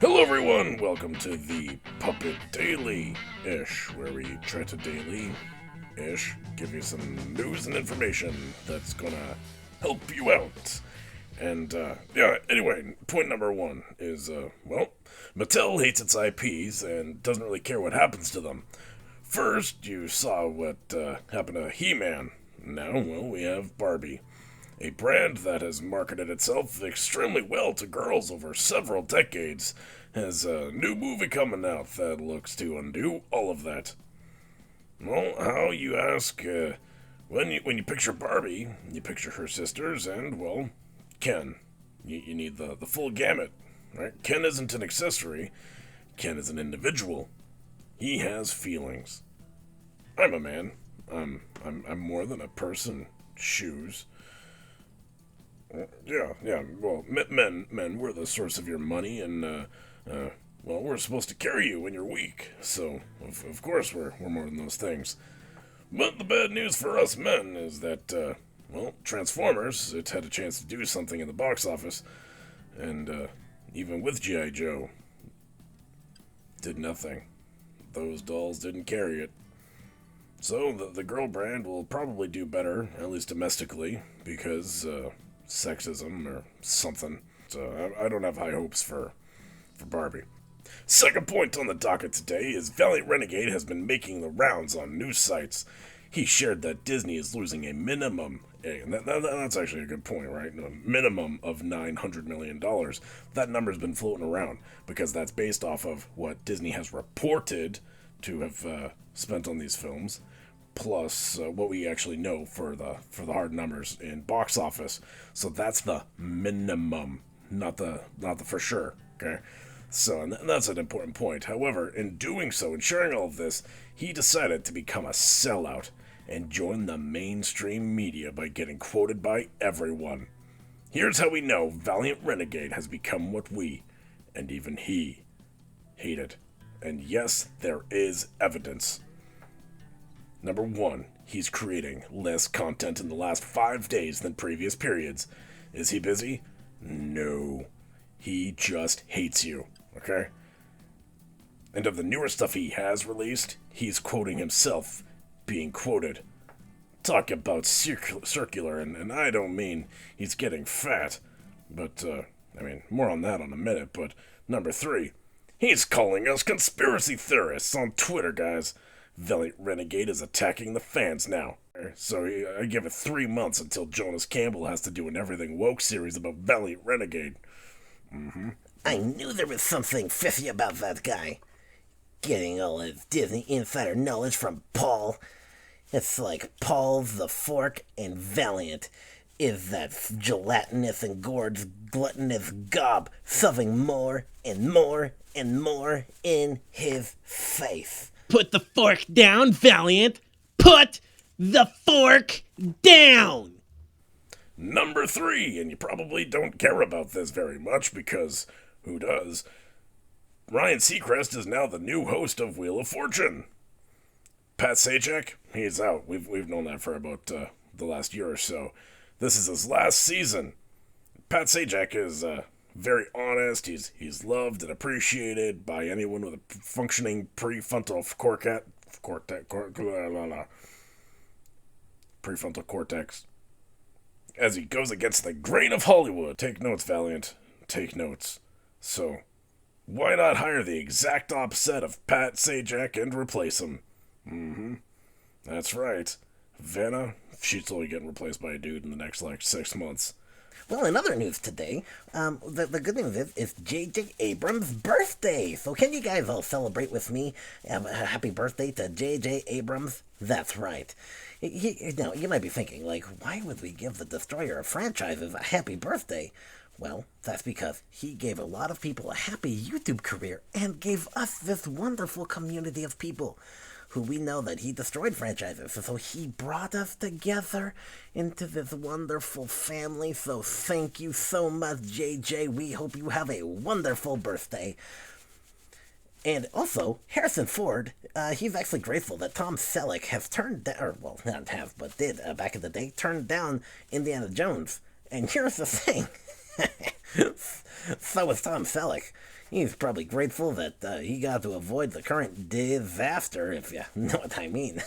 Hello everyone, welcome to the Puppet Daily-ish, where we try to daily-ish give you some news and information that's gonna help you out. And, anyway, point number one is, Mattel hates its IPs and doesn't really care what happens to them. First, you saw what happened to He-Man. Now, we have Barbie. A brand that has marketed itself extremely well to girls over several decades has a new movie coming out that looks to undo all of that. Well, how, you ask? When you picture Barbie, you picture her sisters and, well, Ken. You need the full gamut, right? Ken isn't an accessory. Ken is an individual. He has feelings. I'm a man. I'm more than a person. Shoes. Yeah. Well, men, we're the source of your money, and we're supposed to carry you when you're weak. So, of course, we're more than those things. But the bad news for us men is that, Transformers, it had a chance to do something in the box office, and even with G.I. Joe, did nothing. Those dolls didn't carry it. So the girl brand will probably do better, at least domestically, because sexism or something. So I don't have high hopes for Barbie. Second point on the docket today is Valiant Renegade has been making the rounds on news sites. He shared that Disney is losing a minimum, and that's actually a good point, right? A minimum of $900 million. That number's been floating around because that's based off of what Disney has reported to have spent on these films, plus what we actually know for the hard numbers in box office. So that's the minimum, not the for sure. Okay, so and that's an important point. However, in doing so, in sharing all of this, he decided to become a sellout and join the mainstream media by getting quoted by everyone. Here's how we know Valiant Renegade has become what we, and even he, hated. And yes, there is evidence. Number one, he's creating less content in the last 5 days than previous periods. Is he busy? No. He just hates you, okay? And of the newer stuff he has released, he's quoting himself being quoted. Talk about circular, and I don't mean he's getting fat, but, more on that in a minute, but number three, he's calling us conspiracy theorists on Twitter, guys. Valiant Renegade is attacking the fans now. So I give it 3 months until Jonas Campbell has to do an Everything Woke series about Valiant Renegade. I knew there was something fishy about that guy. Getting all his Disney insider knowledge from Paul. It's like Paul the Fork and Valiant is that gelatinous and gorged gluttonous gob shoving more and more and more in his face. Put the fork down, Valiant! Put the fork down! Number three, and you probably don't care about this very much because who does? Ryan Seacrest is now the new host of Wheel of Fortune. Pat Sajak, he's out. We've known that for about the last year or so. This is his last season. Pat Sajak is very honest. He's loved and appreciated by anyone with a functioning prefrontal cortex. As he goes against the grain of Hollywood. Take notes, Valiant. Take notes. So, why not hire the exact opposite of Pat Sajak and replace him? That's right. Vanna, she's totally getting replaced by a dude in the next, 6 months. Well, in other news today, the good news is it's J.J. Abrams' birthday. So can you guys all celebrate with me? Happy birthday to J.J. Abrams. That's right. Now, you might be thinking, why would we give the destroyer of franchises a happy birthday? Well, that's because he gave a lot of people a happy YouTube career and gave us this wonderful community of people who we know that he destroyed franchises. So he brought us together into this wonderful family. So thank you so much, JJ. We hope you have a wonderful birthday. And also, Harrison Ford, he's actually grateful that Tom Selleck has turned down, or well, not have, but did back in the day, turned down Indiana Jones. And here's the thing. So was Tom Selleck. He's probably grateful that he got to avoid the current disaster, if you know what I mean.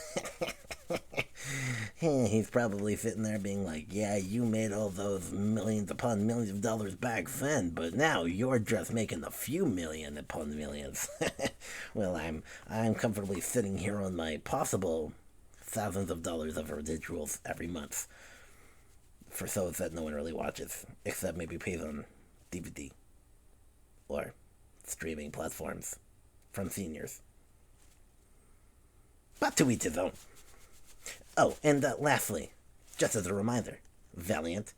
He's probably sitting there being like, yeah, you made all those millions upon millions of dollars back then, but now you're just making a few million upon millions. Well, I'm comfortably sitting here on my possible thousands of dollars of residuals every month for shows that no one really watches, except maybe pays on DVD or streaming platforms from seniors. But to each his own. Oh, and lastly, just as a reminder, Valiant,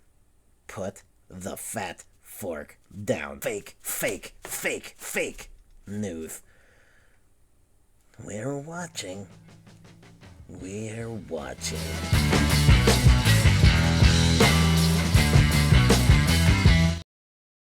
put the fat fork down. Fake, fake, fake, fake news. We're watching. We're watching.